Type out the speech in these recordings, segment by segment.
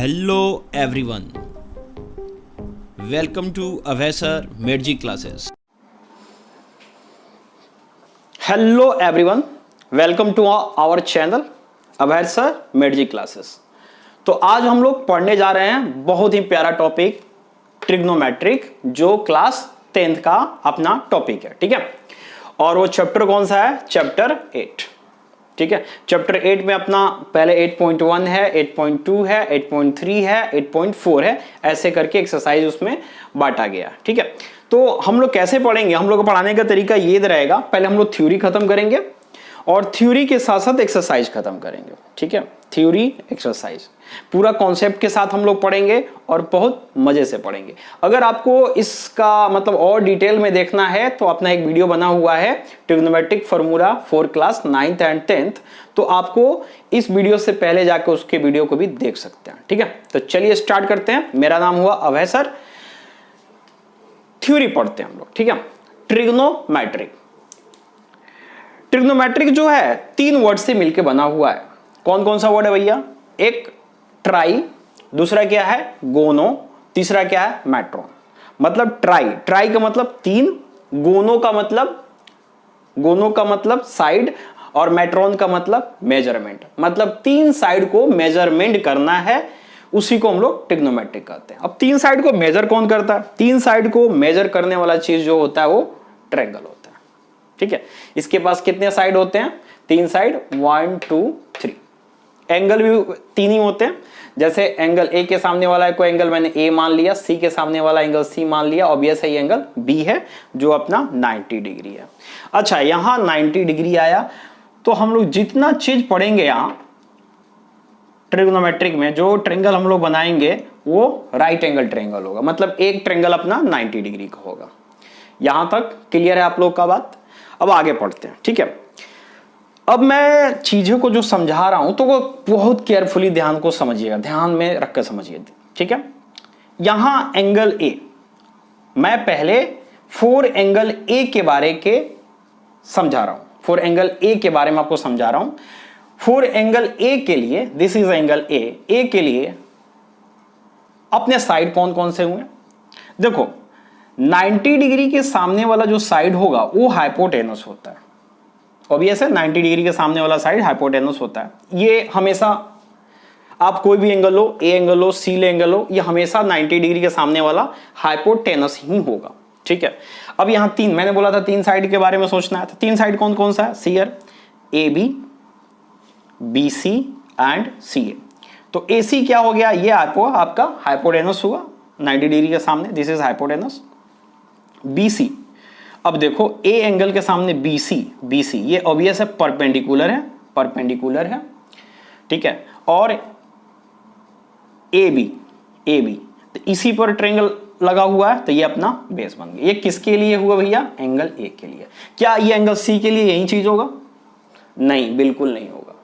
Hello everyone. Welcome to Abhay Sir Medji classes. Hello everyone, welcome to our channel Abhay sir Medji classes. तो आज हम लोग पढ़ने जा रहे हैं बहुत ही प्यारा टॉपिक ट्रिग्नोमेट्रिक, जो क्लास 10th का अपना टॉपिक है। ठीक है, और वो चैप्टर कौन सा है? चैप्टर 8। ठीक है, चैप्टर 8 में अपना पहले 8.1 है, 8.2 है, 8.3 है, 8.4 है, ऐसे करके एक्सरसाइज उसमें बांटा गया। ठीक है, तो हम लोग कैसे पढ़ेंगे? हम लोग को पढ़ाने का तरीका ये रहेगा, पहले हम लोग थ्योरी खत्म करेंगे और थ्योरी के साथ साथ एक्सरसाइज खत्म करेंगे। ठीक है, थ्योरी एक्सरसाइज पूरा कॉन्सेप्ट के साथ हम लोग पढ़ेंगे और बहुत मजे से पढ़ेंगे। अगर आपको इसका मतलब और डिटेल में देखना है तो अपना एक वीडियो बना हुआ है trigonometric formula for class 9th and 10th, तो आपको इस वीडियो से पहले जाकर उसके वीडियो को भी देख सकते हैं। ठीक है, तो चलिए स्टार्ट करते हैं। मेरा नाम हुआ अभय सर, थ्योरी पढ़ते हैं हम लोग। ठीक है, ट्रिग्नोमेट्रिक। ट्रिग्नोमेट्रिक जो है 3 वर्ड से मिलकर बना हुआ है। कौन कौन सा वर्ड है भैया? एक ट्राई, दूसरा क्या है? गोनो, तीसरा क्या है? मैट्रोन। मतलब ट्राई का मतलब 3, गोनो का मतलब साइड, और मैट्रोन का मतलब मेजरमेंट। मतलब 3 साइड को मेजरमेंट करना है, उसी को हम लोग ट्रिग्नोमेट्रिक कहते हैं। अब 3 साइड को मेजर कौन करता है? 3 साइड को मेजर करने वाला चीज जो होता है वो ट्रायंगल होता है। ठीक है, इसके पास कितने साइड होते हैं? 3 साइड, 1 2 3। एंगल भी 3 ही होते हैं। जैसे एंगल ए के सामने वाला है कोई एंगल मैंने ए मान लिया, सी के सामने वाला एंगल सी मान लिया, ऑब्वियस है ये एंगल बी है जो अपना 90 डिग्री है। अच्छा, यहां 90 डिग्री आया तो हम लोग जितना चीज पढ़ेंगे यहां ट्रिग्नोमेट्रिक में, जो ट्रायंगल हम लोग बनाएंगे वो राइट एंगल ट्रायंगल होगा। मतलब एक ट्रायंगल अपना 90 डिग्री का होगा। यहां तक क्लियर है आप लोग का बात? अब आगे पढ़ते हैं। ठीक है, अब मैं चीजों को जो समझा रहा हूं तो वो बहुत केयरफुली ध्यान को समझिएगा, ध्यान में रखकर समझिए। ठीक है, यहां एंगल ए, मैं पहले 4 एंगल ए के बारे के समझा रहा हूं। 4 एंगल ए के बारे में आपको समझा रहा हूं। 4 एंगल ए के लिए, दिस इज एंगल ए के लिए अपने साइड कौन कौन से हुए? देखो, 90 डिग्री के सामने वाला जो साइड होगा वो हाइपोटेनस होता है। ऑब्वियस है, 90 डिग्री के सामने वाला साइड हाइपोटेनस होता है। ये हमेशा आप कोई भी एंगल लो, ए एंगल लो, सी एंगल लो, ये हमेशा 90 डिग्री के सामने वाला हाइपोटेनस ही होगा। ठीक है, अब यहां 3, मैंने बोला था 3 साइड के बारे में सोचना है, तो 3 साइड कौन कौन सा है? सीयर, A B, B C and C A. तो ए सी क्या हो गया? ये आपका हाइपोटेनस हुआ 90 डिग्री के सामने, this is hypotenuse. B C, अब देखो ए एंगल के सामने बी सी ये ऑब्वियस है परपेंडिकुलर है। ठीक है, और ए बी तो इसी पर ट्रायंगल लगा हुआ है, तो ये अपना बेस बन गया। ये किसके लिए हुआ भैया? एंगल ए के लिए। क्या ये एंगल सी के लिए यही चीज होगा? नहीं, बिल्कुल नहीं होगा।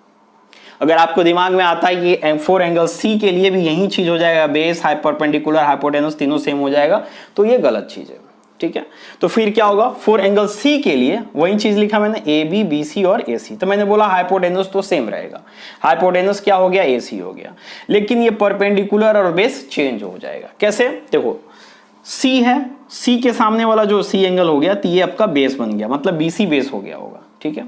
अगर आपको दिमाग में आता है कि 4 एंगल सी के लिए भी यही चीज हो जाएगा, बेस, परपेंडिकुलर, हाइपोटेनस तीनों सेम हो जाएगा, तो ये गलत चीज है। ठीक है, तो फिर क्या होगा? 4 एंगल सी के लिए वही चीज लिखा मैंने, ए बी, बी सी और ए सी। तो मैंने बोला हाइपोटेनस तो सेम रहेगा, हाइपोटेनस क्या हो गया? ए सी हो गया। लेकिन ये परपेंडिकुलर और बेस चेंज हो जाएगा। कैसे? देखो, सी है, सी के सामने वाला जो सी एंगल हो गया, तो ये आपका बेस बन गया, मतलब बी सी बेस हो गया होगा। ठीक है,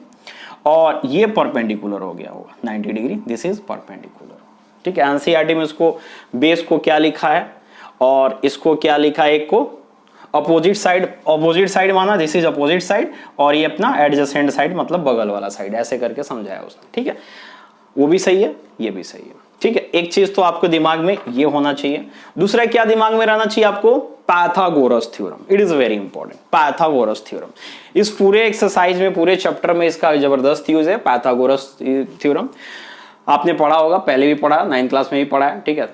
और ये परपेंडिकुलर हो गया होगा 90 डिग्री, दिस इज परपेंडिकुलर। ठीक है, एनसीईआरटी में इसको बेस को क्या लिखा है और इसको क्या लिखा है? एक को अपोजिट साइड माना, दिस इज अपोजिट साइड, और ये अपना एडजेसेंट साइड मतलब बगल वाला साइड, ऐसे करके समझाया उसने। ठीक है, वो भी सही है, ये भी सही है। ठीक है, एक चीज तो आपको दिमाग में ये होना चाहिए। दूसरा क्या दिमाग में रहना चाहिए आपको? Pythagoras theorem. It is very important, Pythagoras theorem. इस पूरे एक्सरसाइज में, पूरे चैप्टर में इसका जबरदस्त यूज है, पाइथागोरस थ्योरम। आपने पढ़ा होगा, पहले भी पढ़ा, 9th क्लास में भी पढ़ा है। ठीक है,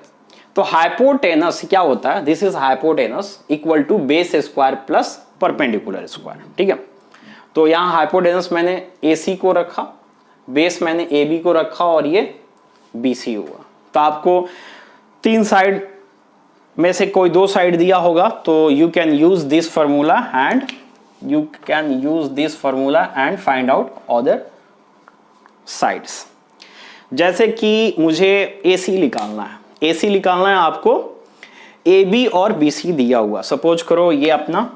तो हाइपोटेनस क्या होता है? This is hypotenuse equal to base square plus perpendicular square. ठीक है, तो यहां हाइपोटेनस मैंने ए सी को रखा, बेस मैंने ए बी को रखा, और ये बी सी हुआ। तो आपको 3 साइड में से कोई 2 साइड दिया होगा, तो you can use this formula and find out other sides. जैसे कि मुझे AC निकालना है, AC निकालना है आपको, AB और BC दिया हुआ, सपोज करो ये अपना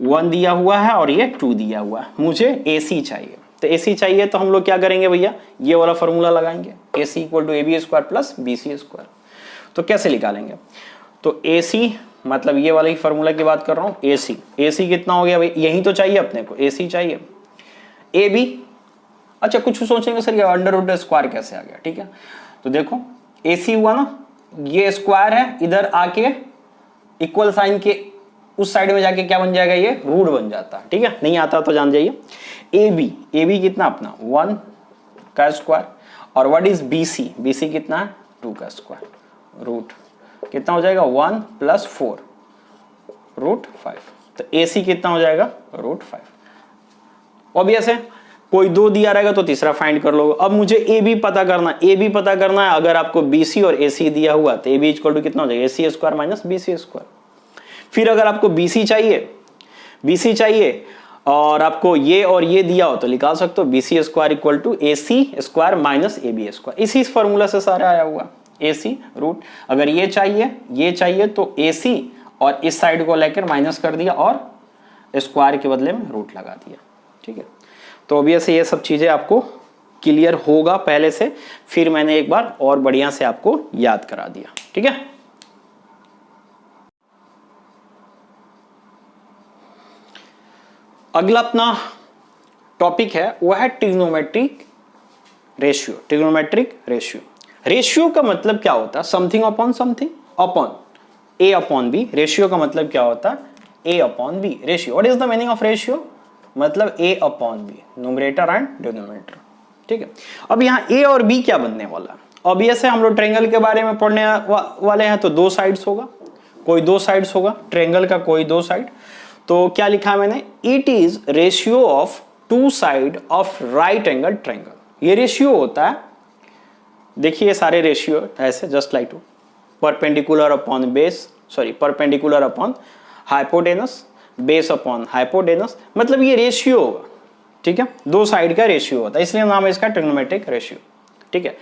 1 दिया हुआ है और ये 2 दिया हुआ है, मुझे AC चाहिए। तो AC चाहिए तो हम लोग क्या करेंगे भैया, ये वाला फॉर्मूला लगाएंगे, AC equal to AB square plus BC square. तो कैसे निकालेंगे, तो AC मतलब ये वाला ही फॉर्मूला की बात कर रहा हूँ, AC कितना हो गया भाई, यही तो चाहिए अपने को, AC चाहिए। AB, अच्छा कुछ सोचेंगे सर ये अंडर रूट स्क्वायर कैसे आ गया, ठीक है, तो देखो AC हुआ ना, ये स्क्वायर है, इधर आके इक्वल साइन के उस साइड में जाके क्या बन जाएगा, ये रूट बन जाता है, ठीक है, नहीं आता तो जान जाइए। AB कितना अपना 1 का स्क्वायर, और व्हाट इज BC कितना है 2 का स्क्वायर, रूट कितना हो जाएगा 1 प्लस 4 रूट 5। तो AC कितना हो जाएगा रूट 5। ऑब्वियस है, कोई 2 दिया रहेगा तो तीसरा फाइंड कर लो। अब मुझे AB पता करना है, अगर आपको BC और AC दिया हुआ तो AB इक्वल टू कितना हो जाएगा, AC square minus BC square. फिर अगर आपको BC चाहिए और आपको ये और ये दिया हो तो निकाल सकते हो, BC square equal to AC square minus AB square, इसी फॉर्मूला से सारा आया हुआ। AC रूट, अगर ये चाहिए तो AC और इस साइड को लेकर माइनस कर दिया और स्क्वायर के बदले में रूट लगा दिया, ठीक है। तो ऑब्वियस ये सब चीजें आपको क्लियर होगा पहले से, फिर मैंने एक बार और बढ़िया से आपको याद करा दिया, ठीक है। अगला अपना टॉपिक है वो है ट्रिग्नोमेट्रिक रेशियो। रेशियो का मतलब क्या होता है, something upon something upon A upon B। Ratio का मतलब क्या होता है, A upon B। Ratio, what is the meaning of ratio, मतलब A upon B, numerator and denominator, ठीक है। अब यहाँ A और B क्या बनने वाला है, ऑब्वियस है हम लोग ट्रायंगल के बारे में पढ़ने वाले हैं, तो 2 साइड्स होगा, कोई 2 साइड्स होगा ट्रायंगल का, कोई 2 साइड। तो क्या लिखा है मैंने, it is ratio of 2 side of right angle triangle. ये रेशियो होता है, देखिए सारे रेशियो ऐसे just like to perpendicular upon base, perpendicular upon hypotenuse, base upon hypotenuse, मतलब ये रेशियो होगा, ठीक है, 2 साइड का रेशियो होता है, इसलिए नाम है इसका ट्रिग्नोमेट्रिक रेशियो, ठीक है।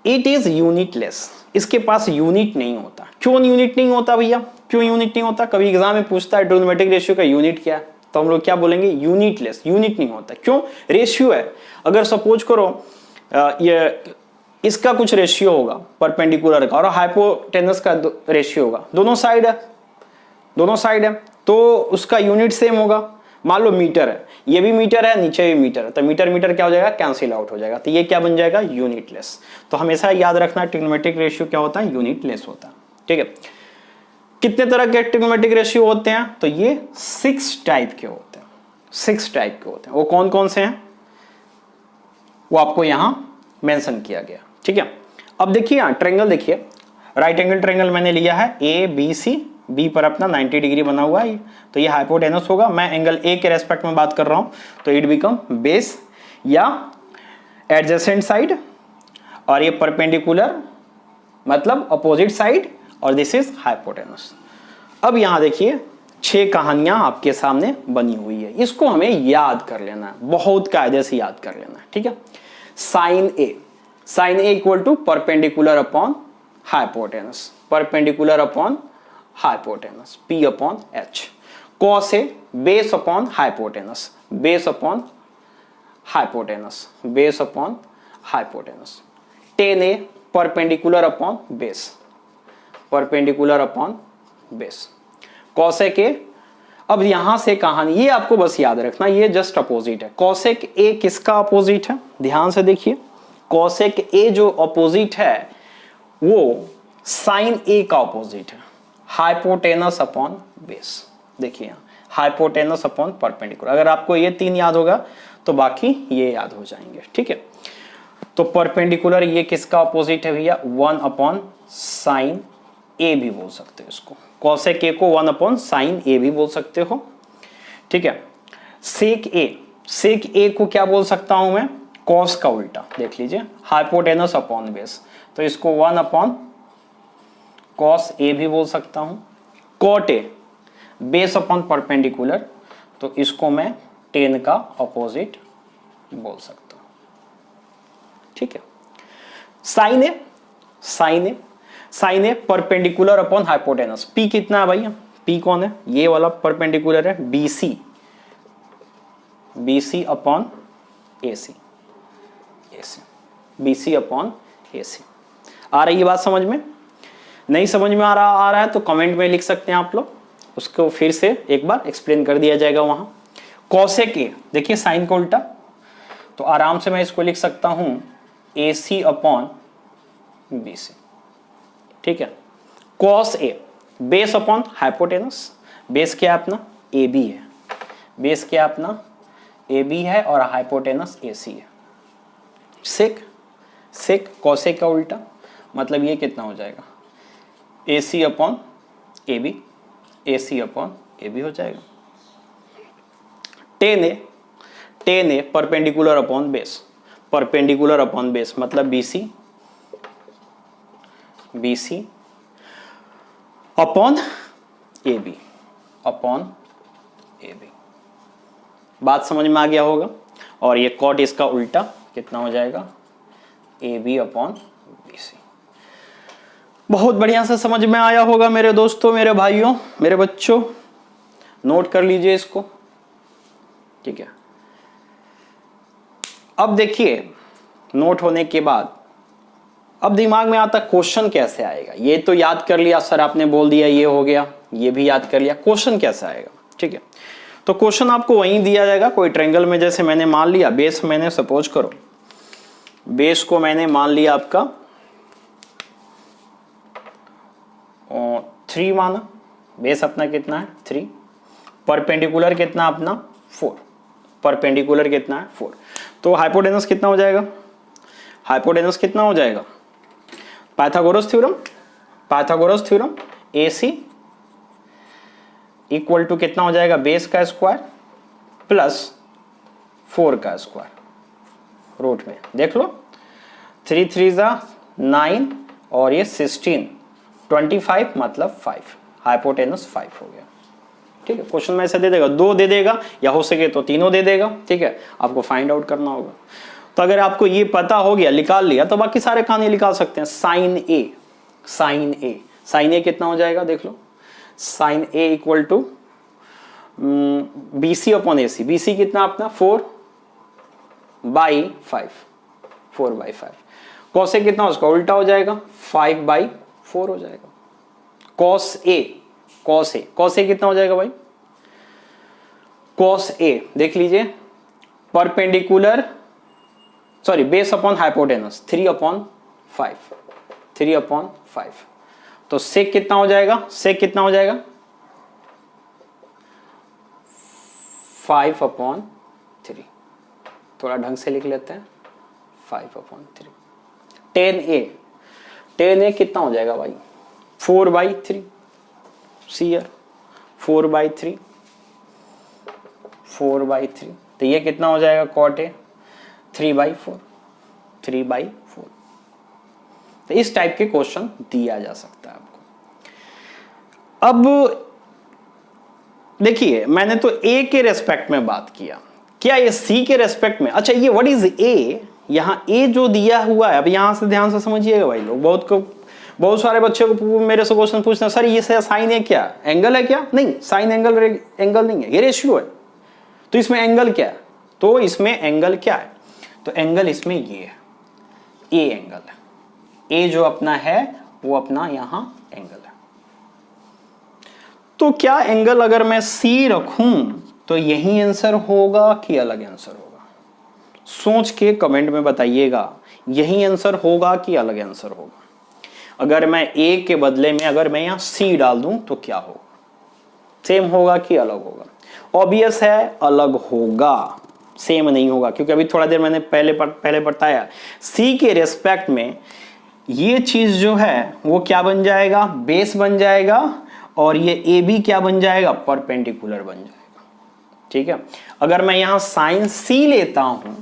इट इज यूनिटलेस, इसके पास यूनिट नहीं होता। क्यों यूनिट नहीं होता भैया, क्यों यूनिट नहीं होता, कभी एग्जाम में पूछता है ट्रिग्नोमेट्रिक रेशियो का यूनिट क्या है, तो हम लोग क्या बोलेंगे, यूनिटलेस, यूनिट नहीं होता। क्यों, रेशियो है। अगर सपोज करो ये इसका कुछ रेशियो होगा परपेंडिकुलर का और हाइपोटेनस का रेशियो होगा, दोनों साइड है, तो उसका यूनिट सेम होगा। मान लो मीटर है, ये भी मीटर है, नीचे भी मीटर है, तो मीटर क्या हो जाएगा, कैंसिल आउट हो जाएगा, तो ये क्या बन जाएगा, यूनिटलेस। तो हमेशा याद रखना ट्रिग्नोमेट्रिक रेशियो क्या होता है, यूनिटलेस होता है, ठीक है। कितने तरह के ट्रिग्नोमेट्रिक रेशियो होते हैं, तो ये 6 टाइप के होते हैं, 6 टाइप के होते हैं। वो कौन कौन से हैं, वो आपको यहां मेंशन किया गया, ठीक है। अब देखिए यहां ट्रायंगल, देखिए राइट एंगल ट्रायंगल मैंने लिया है ABC, B पर अपना 90 डिग्री बना हुआ है, तो ये हाइपोटेनस होगा। मैं एंगल A के रेस्पेक्ट में बात कर रहा हूं, तो इट बिकम बेस या एडजेसेंट साइड, और ये परपेंडिकुलर मतलब अपोजिट साइड, और दिस इज हाइपोटेनस। अब यहां देखिए 6 कहानियां आपके सामने बनी हुई है, इसको हमें याद कर लेना है, बहुत कायदे से याद कर लेना है, ठीक है। Sine A equal to perpendicular upon hypotenuse, perpendicular upon hypotenuse, P upon H। Cos A base upon hypotenuse, base upon hypotenuse, base upon hypotenuse. Tan A perpendicular upon base, perpendicular upon base. Cosec A, अब यहां से कहानी ये आपको बस याद रखना, ये जस्ट अपोजिट है। कॉसेक ए किसका अपोजिट है, ध्यान से देखिए, कॉसेक ए जो अपोजिट है वो साइन ए का अपोजिट है, हाइपोटेनस अपॉन बेस। देखिए यहां हाइपोटेनस अपॉन परपेंडिकुलर, अगर आपको ये 3 याद होगा तो बाकी ये याद हो जाएंगे, ठीक है। तो परपेंडिकुलर ये किसका अपोजिट है भैया, 1 अपॉन साइन ए भी बोल सकते हो इसको, कॉसेक ए को 1 अपॉन साइन ए भी बोल सकते हो, ठीक है। सेक ए को क्या बोल सकता हूं मैं, कॉस का उल्टा, देख लीजिए, हाइपोटेनस अपॉन बेस, तो इसको 1 अपॉन कॉस ए भी बोल सकता हूं। Cot A base upon perpendicular, तो इसको मैं टेन का अपोजिट बोल सकता हूं, ठीक है। Sine A perpendicular upon hypotenuse. P कितना है भैया, पी कौन है, ये वाला परपेंडिकुलर है BC, BC upon AC, AC BC upon AC. आ रही है बात समझ में? नहीं समझ में आ रहा है तो कमेंट में लिख सकते हैं आप लोग, उसको फिर से एक बार एक्सप्लेन कर दिया जाएगा वहां। कॉसेक ए, देखिए साइन को उल्टा, तो आराम से मैं इसको लिख सकता हूं AC अपॉन BC, ठीक है। Cos A, base upon hypotenuse, base क्या है अपना AB है, बेस क्या है अपना AB है और हाइपोटेनस AC है। सेक, सेक कॉसेक का उल्टा, मतलब ये कितना हो जाएगा AC upon AB, AC upon AB हो जाएगा। Tan A perpendicular upon base, perpendicular upon base मतलब BC, BC upon AB, upon AB। बात समझ में आ गया होगा। और ये कॉट इसका उल्टा कितना हो जाएगा AB अपॉन BC। बहुत बढ़िया से समझ में आया होगा मेरे दोस्तों, मेरे भाइयों, मेरे बच्चों, नोट कर लीजिए इसको, ठीक है। अब देखिए नोट होने के बाद अब दिमाग में आता क्वेश्चन कैसे आएगा। ये तो याद कर लिया सर आपने बोल दिया, ये हो गया, ये भी याद कर लिया, क्वेश्चन कैसे आएगा, ठीक है। तो क्वेश्चन आपको वहीं दिया जाएगा, कोई ट्रायंगल में, जैसे मैंने मान लिया बेस, मैंने सपोज करो बेस को मैंने मान लिया आपका 3 माना, बेस अपना कितना है 3, परपेंडिकुलर कितना अपना 4, परपेंडिकुलर कितना है 4, तो हाइपोटेनस कितना हो जाएगा, हाइपोटेनस कितना हो जाएगा, Pythagoras theorem, Pythagoras theorem AC equal to कितना हो जाएगा बेस का स्क्वायर प्लस 4 का स्क्वायर रूट में, देख लो 3 3 9 और ये 16 25 मतलब 5, हाइपोटेनस 5 हो गया, ठीक है। क्वेश्चन में ऐसे दे देगा, 2 दे देगा या हो सके तो तीनों दे देगा, ठीक है। आपको फाइंड आउट करना होगा। तो अगर आपको ये पता हो गया, निकाल लिया, तो बाकी सारे कहानी निकाल सकते हैं। Sine A, sine A, sine A कितना हो जाएगा देख लो, sine A equal to BC upon AC, BC कितना अपना 4/5, 4/5। कॉस ए कितना उसका उल्टा हो जाएगा 5/4 हो जाएगा। Cos A, cos A, cos A कितना हो जाएगा भाई, कॉस ए देख लीजिए perpendicular, sorry base upon hypotenuse 3/5, 3/5, तो सेक कितना हो जाएगा, सेक कितना हो जाएगा 5/3, थोड़ा ढंग से लिख लेते हैं 5/3। टेन ए कितना हो जाएगा भाई 4/3, सीयर 4/3, 4/3, तो ये कितना हो जाएगा कॉट ए 3/4, 3/4। तो इस टाइप के क्वेश्चन दिया जा सकता है आपको। अब देखिए मैंने तो ए के रेस्पेक्ट में बात किया, क्या ये सी के रेस्पेक्ट में, अच्छा ये व्हाट इज ए, यहां ए जो दिया हुआ है, अब यहां से ध्यान से समझिएगा भाई लोग, बहुत सारे बच्चे को मेरे से क्वेश्चन पूछते हैं सर ये साइन है क्या, एंगल है क्या, नहीं साइन एंगल नहीं है, ये रेशियो है, तो इसमें एंगल क्या है, तो इसमें एंगल क्या है, तो एंगल इसमें ये है, ए एंगल है, ए जो अपना है वो अपना यहां एंगल है। तो क्या एंगल अगर मैं सी रखूं तो यही आंसर होगा कि अलग आंसर होगा, सोच के कमेंट में बताइएगा, यही आंसर होगा कि अलग आंसर होगा। अगर मैं ए के बदले में अगर मैं यहां सी डाल दूं तो क्या होगा, सेम होगा कि अलग होगा, ऑब्वियस है अलग होगा, सेम नहीं होगा, क्योंकि अभी थोड़ा देर मैंने पहले बताया सी के रेस्पेक्ट में ये चीज जो है वो क्या बन जाएगा, बेस बन जाएगा, और ये ए बी क्या बन जाएगा, परपेंडिकुलर बन जाएगा, ठीक है। अगर मैं यहां साइन सी लेता हूं,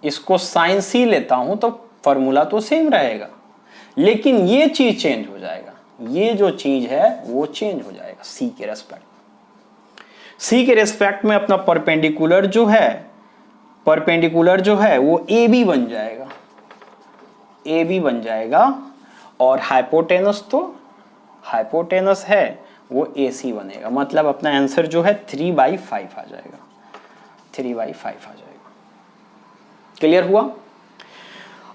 इसको साइन सी लेता हूं तो फॉर्मूला तो सेम रहेगा, लेकिन ये चीज चेंज हो जाएगा, ये जो चीज है वो चेंज हो जाएगा सी के रेस्पेक्ट। सी के रेस्पेक्ट में अपना परपेंडिकुलर जो है वो ए बी बन जाएगा, ए बी बन जाएगा और हाइपोटेनस तो हाइपोटेनस है वो ए सी बनेगा। मतलब अपना आंसर जो है 3/5 आ जाएगा, 3/5 आ जाएगा। क्लियर हुआ?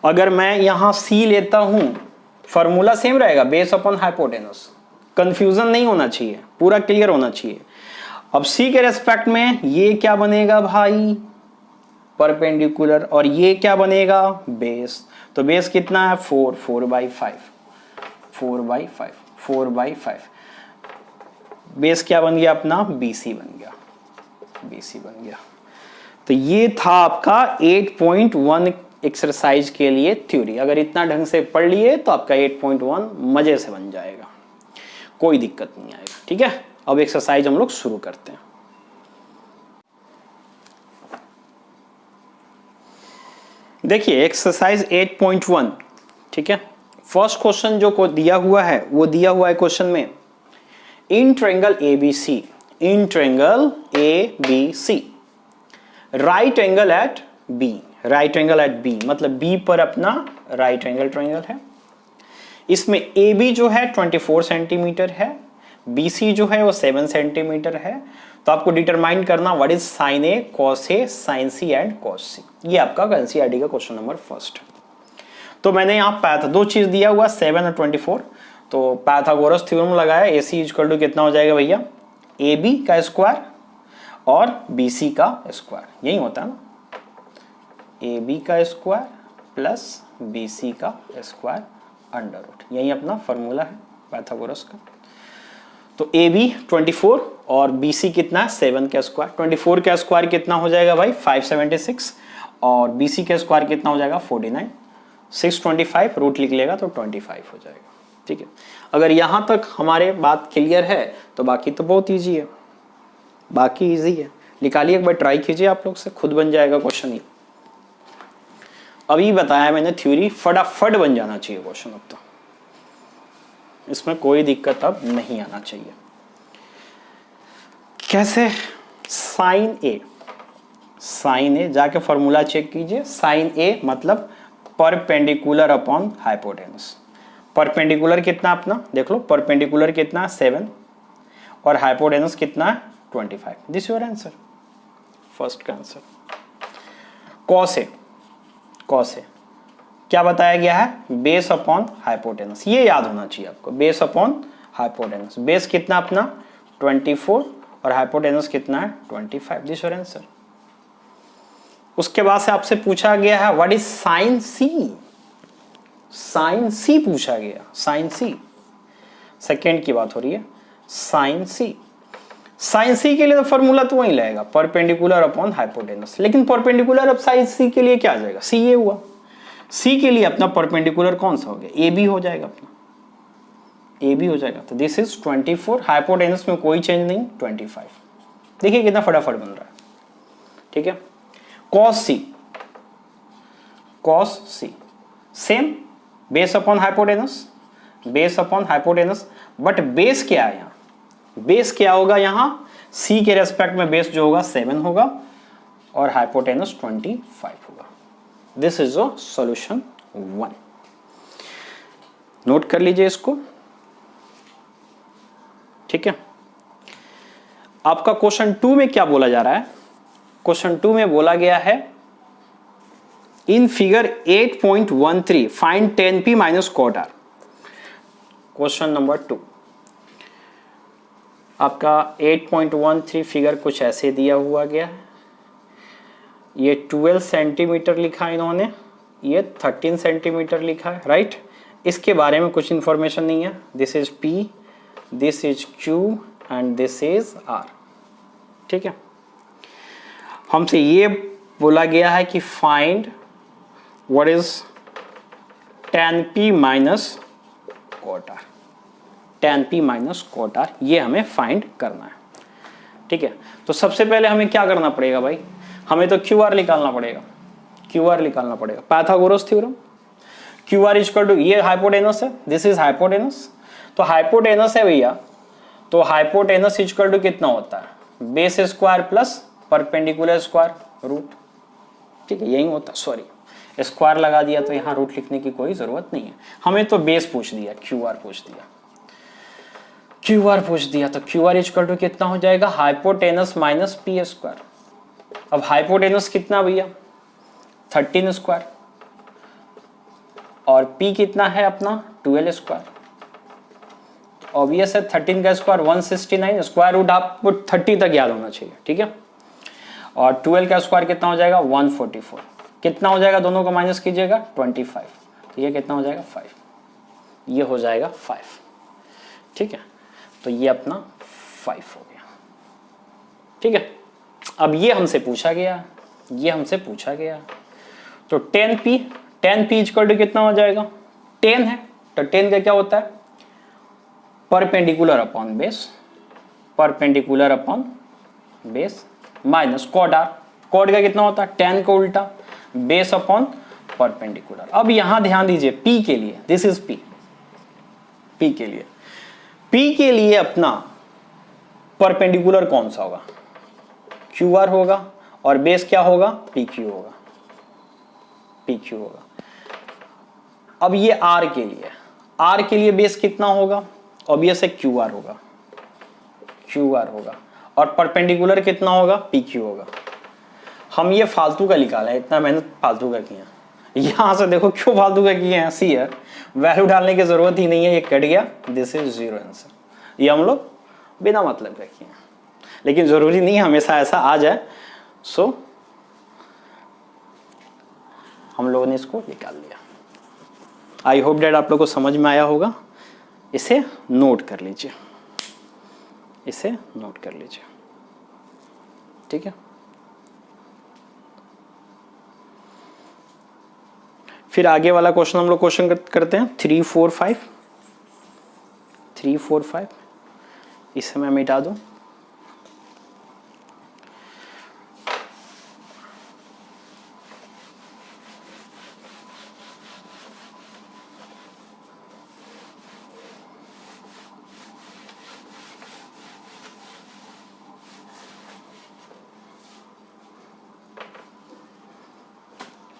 अगर मैं यहां सी लेता हूं, फॉर्मूला सेम रहेगा, बेस अपॉन हाइपोटेनस, कंफ्यूजन नहीं होना चाहिए, पूरा क्लियर होना चाहिए। अब सी के रेस्पेक्ट में ये क्या बनेगा भाई, परपेंडिकुलर, और ये क्या बनेगा, बेस। तो बेस कितना है 4, 4/5, 4/5, 4/5। बेस क्या बन गया अपना, BC बन गया, BC बन गया। तो ये था आपका 8.1 एक्सरसाइज के लिए थ्योरी। अगर इतना ढंग से पढ़ लिए तो आपका 8.1 मजे से बन जाएगा, कोई दिक्कत नहीं आएगा। ठीक है, अब एक्सरसाइज हम लोग शुरू करते हैं। देखिए एक्सरसाइज 8.1, ठीक है। फर्स्ट क्वेश्चन जो को दिया हुआ है वो दिया हुआ है क्वेश्चन में, in triangle ABC, in triangle ABC right angle at B, right angle at B मतलब B पर अपना राइट एंगल ट्रायंगल है। इसमें AB जो है 24 सेंटीमीटर है, BC जो है वो 7 सेंटीमीटर है। तो आपको डिटरमाइन करना what is sign A, cos A, sin C and cos C। ये आपका NCERT का क्वेश्चन नंबर फर्स्ट। तो मैंने यहाँ पैथ दो चीज दिया हुआ 7 और 24, तो पाइथागोरस थ्योरम लगाया। AC इक्वल टू कितना हो जाएगा भैया, AB का स्क्वायर और BC का स्क्वायर, यही होता है ना, AB का स्क्वायर प्लस BC का स्क्वायर अंडर रूट, यही अपना फॉर्मूला है पाइथागोरस का। तो AB 24 और BC कितना है 7 का स्क्वायर। 24 का स्क्वायर कितना हो जाएगा भाई 576 और BC का स्क्वायर कितना हो जाएगा 49। 625 रूट लिख लेगा तो 25 हो जाएगा। ठीक है, अगर यहां तक हमारे बात क्लियर है तो बाकी तो बहुत इजी है, बाकी इजी है। निकालिए एक बार, ट्राई कीजिए आप लोग से, खुद बन जाएगा क्वेश्चन। ये अभी बताया मैंने थ्योरी, फटाफट बन जाना चाहिए क्वेश्चन। अब तो इसमें कोई दिक्कत अब नहीं आना चाहिए। कैसे, साइन ए, साइन ए जाके फॉर्मूला चेक कीजिए। साइन ए मतलब परपेंडिकुलर अपॉन हाइपोटेनस। परपेंडिकुलर कितना अपना देख लो, परपेंडिकुलर कितना 7 और हाइपोटेनस कितना 25। दिस योर आंसर, फर्स्ट का answer. Cos A, cos A क्या बताया गया है, बेस अपॉन हाइपोटेनस। ये याद होना चाहिए आपको, बेस अपॉन हाइपोटेनस। बेस कितना अपना 24 और हाइपोटेनस कितना है 25। This your answer. उसके बाद से आपसे पूछा गया है what is sine C, sine C पूछा गया, साइन सी सेकेंड की बात हो रही है, साइन सी। साइन सी के लिए तो फॉर्मूला तो वही लगेगा, परपेंडिकुलर अपॉन हाइपोटेनस। लेकिन परपेंडिकुलर अब साइन सी के लिए क्या आ जाएगा, सी ये हुआ। सी के लिए अपना परपेंडिकुलर कौन सा हो गया, ए बी हो जाएगा, अपना ए बी हो जाएगा। तो दिस इज 24, हाइपोटेनस में कोई चेंज नहीं 25। देखिए कितना फटाफट बन रहा है। ठीक है, cos C, cos C same, base upon hypotenuse, base upon hypotenuse. But base क्या है यहाँ, बेस क्या होगा यहाँ, सी के रेस्पेक्ट में बेस जो होगा 7 होगा और हाइपोटेनस 25 होगा। This is a solution 1। Note कर लीजिए इसको। ठीक है, आपका क्वेश्चन 2 में क्या बोला जा रहा है, क्वेश्चन 2 में बोला गया है in figure 8.13 find 10p minus cot R. Question number 2 आपका 8.13 फिगर कुछ ऐसे दिया हुआ गया है। ये 12 सेंटीमीटर लिखा है इन्होंने, ये 13 सेंटीमीटर लिखा है, राइट। इसके बारे में कुछ इंफॉर्मेशन नहीं है। This is P, this is Q and this is R। ठीक है, हमसे ये बोला गया है कि find what is 10p minus cot R, 10p minus cot R, ये हमें फाइंड करना है। ठीक है, तो सबसे पहले हमें क्या करना पड़ेगा भाई, हमें तो QR निकालना पड़ेगा, QR निकालना पड़ेगा, Pythagoras theorem. QR equal to, ये हाइपोटेनस है, दिस इज हाइपोटेनस। तो हाइपोटेनस है भैया, तो हाइपोटेनस इक्वल टू कितना होता है, base square plus perpendicular square root. ठीक है, यही होता है, सॉरी स्क्वायर लगा दिया तो यहाँ रूट लिखने की कोई ज़रूरत नहीं है। हमें तो बेस पूछ दिया, क्यू आर पूछ दिया, क्यू आर पूछ दिया, तो क्यू आर इक्वल टू कितना हो जाएगा, हाइपोटेनस माइनस पी स्क्वायर। अब हाइपोटेनस कितना भैया 13 स्क्वायर और पी कितना है अपना 12 स्क्वायर। ऑब्वियस है 13 का स्क्वायर 169, स्क्वायर रूट आपको 30 तक याद होना चाहिए, ठीक है। और 12 का स्क्वायर कितना हो जाएगा 144, कितना हो जाएगा दोनों को माइनस कीजिएगा 25, तो ये कितना हो जाएगा 5, ये हो जाएगा 5, ठीक है। तो ये अपना 5 हो गया, ठीक है। अब ये हमसे पूछा गया, ये हमसे पूछा गया, तो 10p इक्वल टू कितना हो जाएगा 10 है, तो 10 का क्या होता है perpendicular upon base, perpendicular upon base minus cot R, cot का कितना होता है 10 को उल्टा बेस अपॉन परपेंडिकुलर। अब यहां ध्यान दीजिए p के लिए, दिस इज p के लिए, p के लिए अपना परपेंडिकुलर कौन सा होगा क्यू आर होगा और बेस क्या होगा पी क्यू होगा, पी क्यू होगा। अब ये आर के लिए बेस कितना होगा, ऑब्वियस है क्यू आर होगा, क्यू आर होगा, और परपेंडिकुलर कितना होगा पी क्यू होगा। हम ये फालतू का निकाला है, इतना मेहनत फालतू का किया, यहां से देखो क्यों फालतू का किए हैं, सी यार वैल्यू डालने की जरूरत ही नहीं है, ये कट गया, दिस इज 0 आंसर। ये हम लोग बिना मतलब का किए, लेकिन जरूरी नहीं हमेशा ऐसा आ जाए, सो हम लोगों ने इसको निकाल लिया। आई होप डैट आप लोग को समझ में आया होगा। इसे नोट कर लीजिए, इसे नोट कर लीजिए, ठीक है। फिर आगे वाला क्वेश्चन हम लोग क्वेश्चन करते हैं 3, 4, 5। इसे मैं मिटा दूं,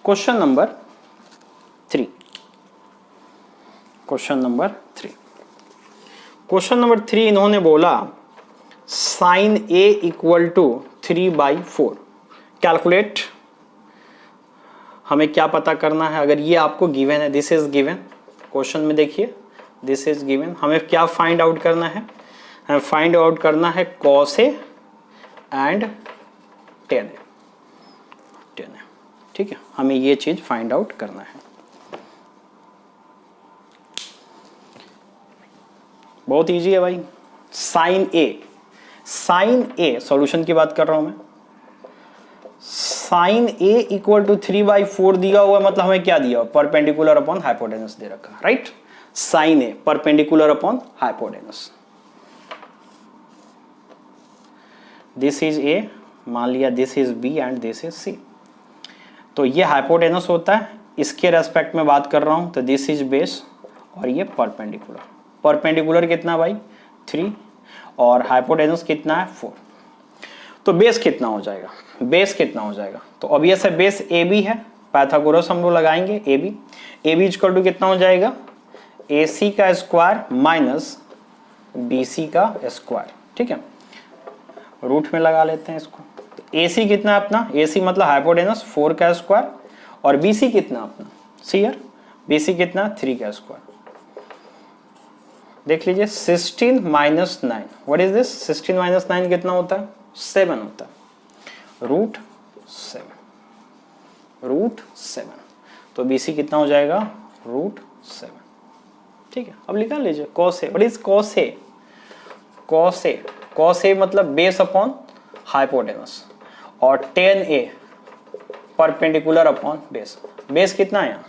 क्वेश्चन नंबर 3, क्वेश्चन नंबर 3 इन्होंने बोला sine A equal to 3/4 calculate. हमें क्या पता करना है, अगर ये आपको गिवन है, दिस इज गिवन, क्वेश्चन में देखिए दिस इज गिवन, हमें क्या फाइंड आउट करना है, हमें फाइंड आउट करना है कॉस ए एंड टेन ए, ठीक है। हमें ये चीज फाइंड आउट करना है, बहुत इजी है भाई। साइन ए सॉल्यूशन की बात कर रहा हूं मैं, साइन ए इक्वल टू 3/4 दिया हुआ, मतलब हमें क्या दिया हुआ परपेंडिकुलर अपॉन हाइपोटेनस दे रखा, right. Sine A perpendicular upon hypotenuse, this is A, मान लिया this is B and this is C, तो ये हाइपोटेनस होता है, इसके रेस्पेक्ट में बात कर रहा हूं, तो दिस इज बेस और ये परपेंडिकुलर। परपेंडिकुलर कितना भाई 3 और हाइपोटेनस कितना है 4, तो बेस कितना हो जाएगा, बेस कितना हो जाएगा, तो ऑब्वियस है बेस ए बी है, पाइथागोरस हम लोग लगाएंगे ए बी इक्वल टू कितना हो जाएगा ए सी का स्क्वायर माइनस बी सी का स्क्वायर, ठीक है। रूट में लगा लेते हैं इसको, ए सी कितना है अपना, ए सी मतलब हाइपोटेनस 4 का स्क्वायर और बी सी कितना अपना सी यार, बी सी कितना 3 का स्क्वायर। देख लीजिए 16 minus 9, what is this, 16 minus 9 कितना होता है 7 होता है, रूट 7, तो बी सी कितना हो जाएगा रूट 7, ठीक है। अब निकाल लीजिए cos A, what is cos A मतलब बेस अपॉन हाइपोटेनस और 10a परपेंडिकुलर अपॉन बेस कितना है यहाँ,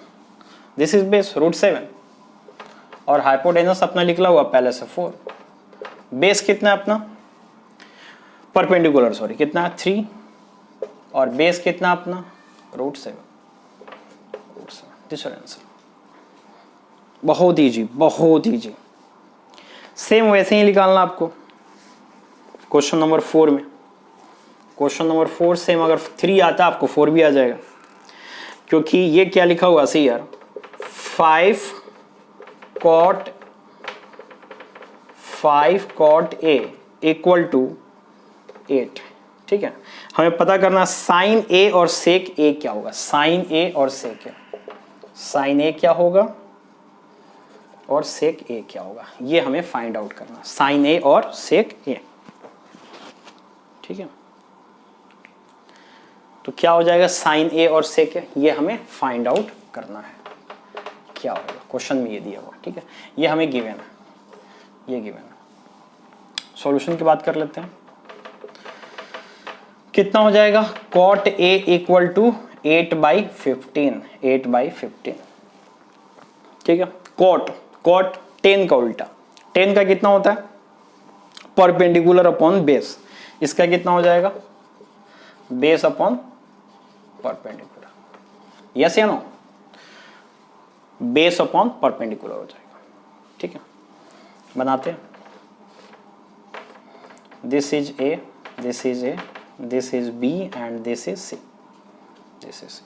दिस इज बेस रूट 7 और हाइपोटेनस अपना निकला हुआ पहले से 4, बेस कितना है अपना परपेंडिकुलर सॉरी कितना है 3 और बेस कितना अपना रूट 7, दिस आंसर। बहुत इजी। सेम वैसे ही निकालना आपको क्वेश्चन नंबर 4 में, क्वेश्चन नंबर 4 सेम, अगर 3 आता है आपको 4 भी आ जाएगा, क्योंकि ये क्या लिखा हुआ सी यार 5 cot A इक्वल टू 8। ठीक है, हमें पता करना साइन ए और सेक ए क्या होगा। साइन ए और सेक ए, साइन ए क्या होगा और सेक ए क्या होगा, ये हमें फाइंड आउट करना। साइन ए और सेक ए, ठीक है। तो क्या हो जाएगा साइन ए और सेक ए, ये हमें फाइंड आउट करना है क्या होगा। क्वेश्चन में ये दिया हुआ, ठीक है, ये हमें गिवन है, ये गिवन है। सॉल्यूशन की बात कर लेते हैं। कितना हो जाएगा कॉट ए इक्वल टू 8/15, 8/15, ठीक है। कॉट 10 का उल्टा, 10 का कितना होता है परपेंडिकुलर अपॉन बेस, इसका कितना हो जाएगा बेस अपॉन परपेंडिकुलर, यस या नो, बेस अपॉन परपेंडिकुलर हो जाएगा, ठीक है। बनाते हैं, this is A, this is A, this is B and this is C, this is C.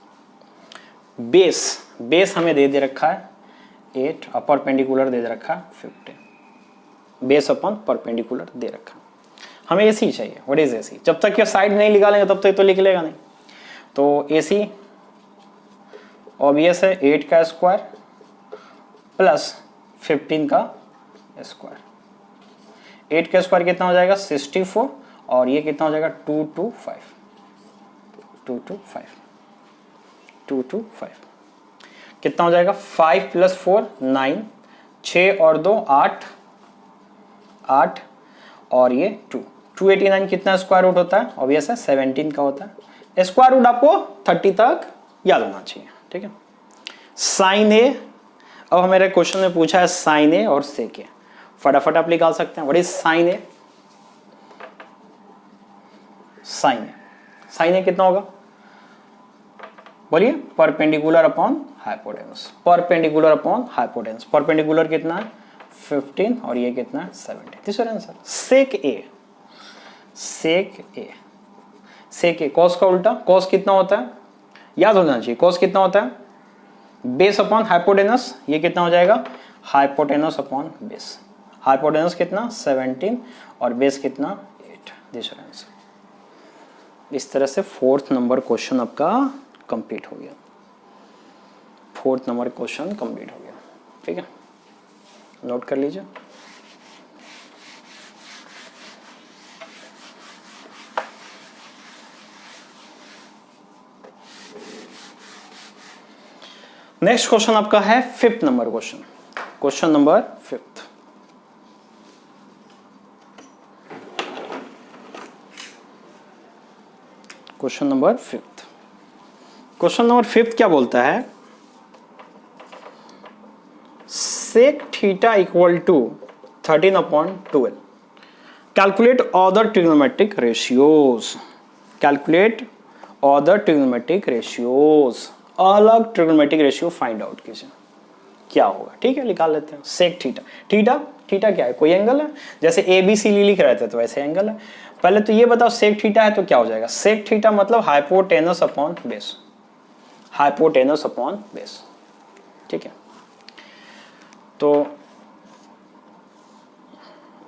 Base हमें दे रखा है 8 और परपेंडिकुलर दे रखा है 15, बेस अपॉन परपेंडिकुलर दे रखा है। हमें एसी चाहिए, व्हाट इज एसी। जब तक ये साइड नहीं निकालेंगे तब तक तो लिख लेगा नहीं। तो एसी ऑब्वियस है 8 का स्क्वायर प्लस 15 का स्क्वायर। 8 का स्क्वायर कितना हो जाएगा 64 और ये कितना हो जाएगा 225, 225, 225 कितना हो जाएगा 5 + 4 9, 6 और 2 8, 8 और ये 2, 289 कितना स्क्वायर रूट होता है ऑब्वियस है 17 का होता है। स्क्वायर रूट आपको 30 तक याद होना चाहिए, ठीक है। साइन ए, अब हमारे क्वेश्चन में पूछा है साइन ए और सेक ए, फटाफट आप निकाल सकते हैं। What is sine A, sine A कितना होगा बोलिए perpendicular upon hypotenuse, perpendicular upon hypotenuse. Perpendicular कितना है 15 और ये कितना है 70, this is answer. Sec A, sec A, sec A cos का उल्टा, कॉस कितना होता है याद होना चाहिए, कॉस कितना होता है बेस अपॉन हाइपोटेनस, ये कितना हो जाएगा हाइपोटेनस अपॉन बेस। हाइपोटेनस कितना 17 और बेस कितना 8, दिस इज आंसर। इस तरह से 4th नंबर क्वेश्चन आपका कंप्लीट हो गया, 4th नंबर क्वेश्चन कंप्लीट हो गया, ठीक है। नोट कर लीजिए। नेक्स्ट क्वेश्चन आपका है 5th number question, question number 5th। Question number 5th, question number 5th क्या बोलता है sec theta equal to 13/12, calculate other trigonometric ratios, calculate other trigonometric ratios, अलग ट्रिग्नोमेट्रिक रेशियो फाइंड आउट कीजिए क्या होगा, ठीक है। निकाल लेते हैं सेक थीटा, थीटा थीटा क्या है कोई एंगल है, जैसे ए बी सी लिख रहे थे तो वैसे एंगल है। पहले तो ये बताओ सेक थीटा है तो क्या हो जाएगा, सेक थीटा मतलब hypotenuse upon base, hypotenuse upon base, ठीक है। तो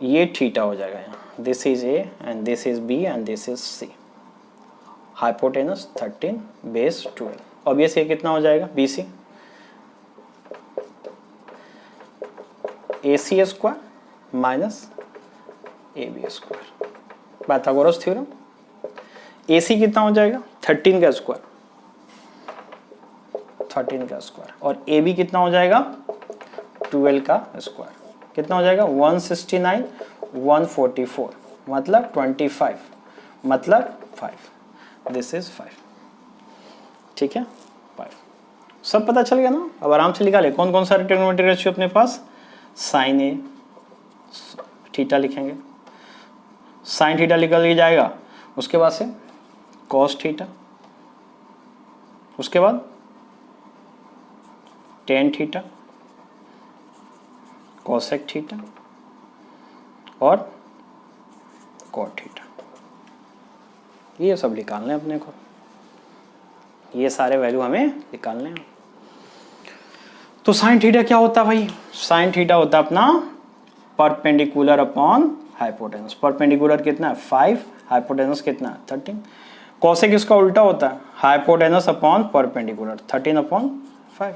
ये थीटा हो जाएगा यहाँ, this is A and this is B and this is C, hypotenuse 13 base 12, obvious ये कितना हो जाएगा B C, A C square minus A B square, Pythagoras theorem. A C कितना हो जाएगा 13 का स्क्वायर, 13 का स्क्वायर, और ए बी कितना हो जाएगा 12 का स्क्वायर, कितना हो जाएगा 169 144 मतलब 25 मतलब 5, दिस इज 5, ठीक है 5। सब पता चल गया ना। अब आराम से निकाले कौन कौन सारे ट्रिग्नोमेट्रिक रेशियो अपने पास, साइन ए थीटा लिखेंगे, साइन थीटा निकल ही जाएगा, उसके बाद से कॉस थीटा, उसके बाद टेन थीटा, कोसेक थीटा और कॉट थीटा, ये सब निकालना है अपने को, ये सारे वैल्यू हमें निकालने हैं। तो साइन थीटा क्या होता है भाई? साइन थीटा होता है अपना परपेंडिकुलर अपॉन हाइपोटेनस। परपेंडिकुलर कितना है 5, हाइपोटेनस कितना है 13। कॉसेक इसका उल्टा होता है, हाइपोटेनस अपॉन परपेंडिकुलर 13 अपॉन 5।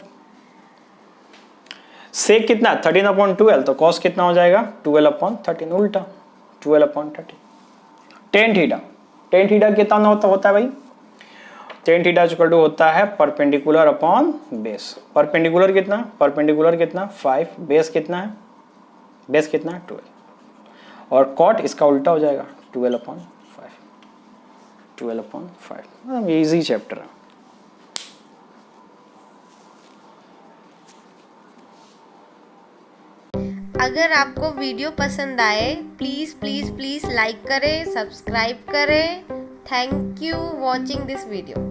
सेक कितना है 13 अपॉन 12, तो कॉस कितना हो जाएगा 12 अपॉन 13, उल्टा 12 upon 13। Tan theta, tan theta कितना होता है भाई? टेन थीटा इक्वल टू होता है परपेंडिकुलर अपॉन बेस। परपेंडिकुलर कितना? परपेंडिकुलर कितना 5, बेस कितना है? बेस कितना है 12, और कॉट इसका उल्टा हो जाएगा 12 अपॉन 5, 12 अपॉन 5। मतलब इजी चैप्टर है। अगर आपको वीडियो पसंद आए प्लीज़ प्लीज़ प्लीज़ लाइक करें, सब्सक्राइब करें। Thank you watching this video.